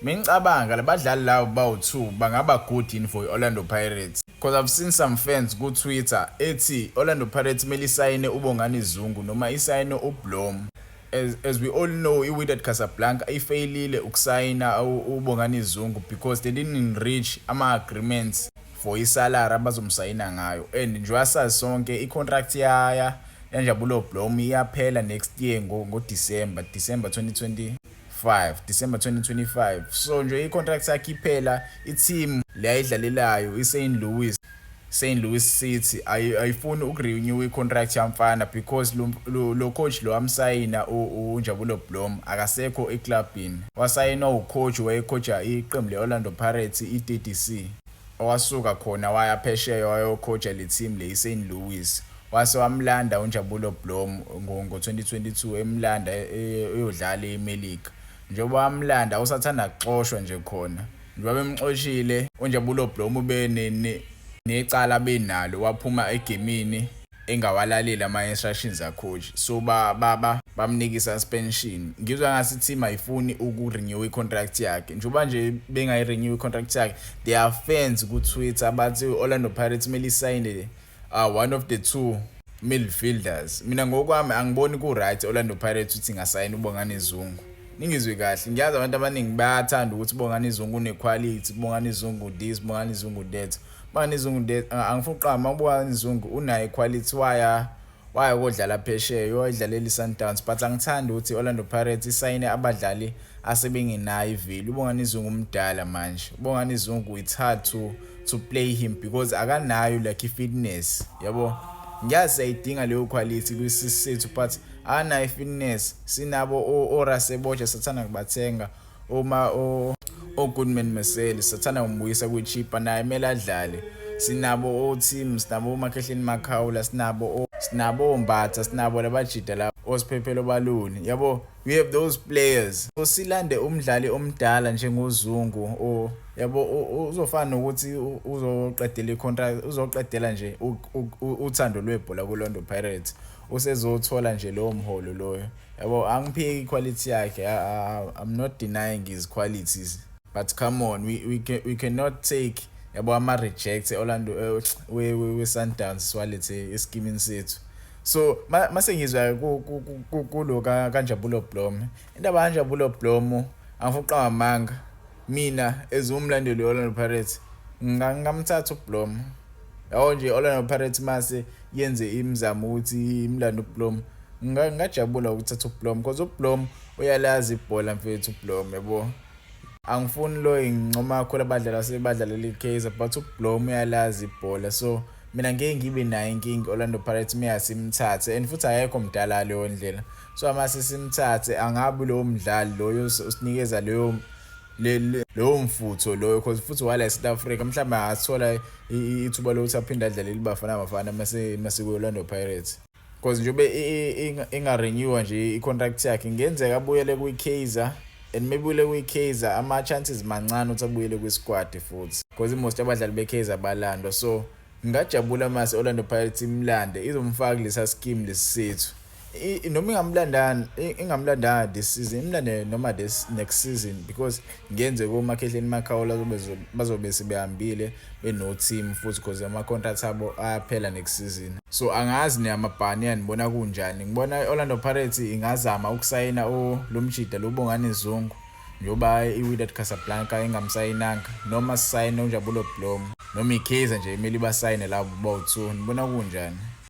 Mengicabanga labadlali labo bawu2 bangaba good in for Orlando Pirates because I've seen some fans ku Twitter ethi Orlando Pirates mele isayine uBongani Zungu noma isayine uBlom. As we all know, iWydad Casablanca ifailile ukusayina uBongani Zungu because they didn't reach ama-agreements for isalary abazomsayina ngayo, and njengoba sazi sonke i-contract yaNjabulo Blom iyaphela next year ngo-December 2025. So nje i-contract yakhe iphela, i-team leyayidlalelayo St. Louis City ayifuni ukurenew i-contract yamfana because lo coach lo amsayina uNjabulo Blom akasekho eclubini. Wasayinwa ucoach wayecoacha iqembu le-Orlando Pirates i-DDC, owasuka khona waya phesheya wayocoacha le team le St. Louis. Wase wamlanda uNjabulo Blom ngo-2022 emlanda eyodlala eMelika. Njengoba wamlanda usathanda ukuxoshwa nje khona. Njengoba bemxoshile uNjabulo Blom ube necala benalo waphuma egemini engawalaleli ama-instructions coach, so bamnika suspension. Ngizwa ngathi team ayifuni ukurenew i-contract yakhe. Njengoba nje bengayirenew i-contract yakhe, there are fans ku Twitter abathi Orlando Pirates mele isayine one of the two midfielders. Mina ngokwami angiboni ku-right Orlando Pirates uthi ngasayina uBongani Zungu. Ningizwe kahle, ngiyazi abantu abaningi bayathanda ukuthi uBongani Zungu une-quality, uBongani Zungu this, uBongani Zungu that. uBongani Zungu that angifuni uqamba, uBongani Zungu unayo i-quality, waya kodlala phesheya, wayidlalela i-Sundowns, but angithandi ukuthi Orlando Pirates isayine abadlali asebengenayo iveli. uBongani Zungu umdala manje. uBongani Zungu it's hard to play him because akanayo like i-fitness, yabo. Ngiyazi ayidinga leyo quality kwisisi sethu, but anayo i-fitness. Sinabo oRaseboja sathana kubathenga, Goodman Maseli sathana umbuyisa kwi-cheaper, naye mele adlale. Sinabo o-team, sinabo uMakhehleni Makhawula, sinabo Mbatha, sinabo labajida la osiphephelo baluni, yabo. We have those players. So silande umdlali omdala njengoZungu, yabo, uzofana nokuthi uzoqedela i-contract, uzoqedela nje uthando lwebhola kuLorlando Pirates, usezothola nje lowo mholo loyo, yabo. Angiphiki i-quality yakhe. I'm not denying his qualities, but come on, we cannot take, yabo, ama-rejects Orlando we-Sundowns siwalethe esikimini sethu. So mase ngizwa kulo kaNjabulo Blom, indaba kaNjabulo Blom angifuni uqamba amanga. Mina ezumlandeli weOrlando Pirates ngamthatha uBlom, yawo nje Orlando Pirates mase yenze imizamo ukuthi imlando uBlom, ngajabula ukuthatha uBlom because uBlom uyalazi ibhola mfethu uBlom, yabo. Angifuni lo inqoma kakhulu abadlali sebadlalela iKaizer, but uBlom uyalazi ibhola, so mina ngeke ngibe nayo inkinga Orlando Pirates meyasimthathe, and futhi ayekho mdala leyo ndlela. So amase simthathe angabi lo mdlali loyo usinikeza leyo mfutho loyo, because futhi wala eSouth Africa mhlawumbe athola ithuba lokuthi aphinde adlalele iBafana mase kuOrlando Pirates, because njengoba ingarenew nje i-contract yakhe ngenzeka abuyele kwiKaizer, and maybe ule kwiKaizer ama-chances mancane ukuthi abuyele kwi-squad futhi, because most abadlali beKaizer balandwa. So ngajabula mase Orlando Pirates imlande, izomfaka kulesa scheme lesisethu. Noma ingamlandanga this season, imlande noma this next season, because ngenze koMakhehleni Makhawula bazobe sebehambile beno team futhi because ama-contracts abo ayaphela next season. So angazi neyamabhani yanibona kunjani. Ngibona iOrlando Pirates ingazama ukusayina lo mjida lo Bongani Zungu njoba iWydad Casablanca engamsayinanga, noma sisayine uNjabulo Blom, noma iKaizer nje imeli basayine labo bawu2. Nibona kunjani?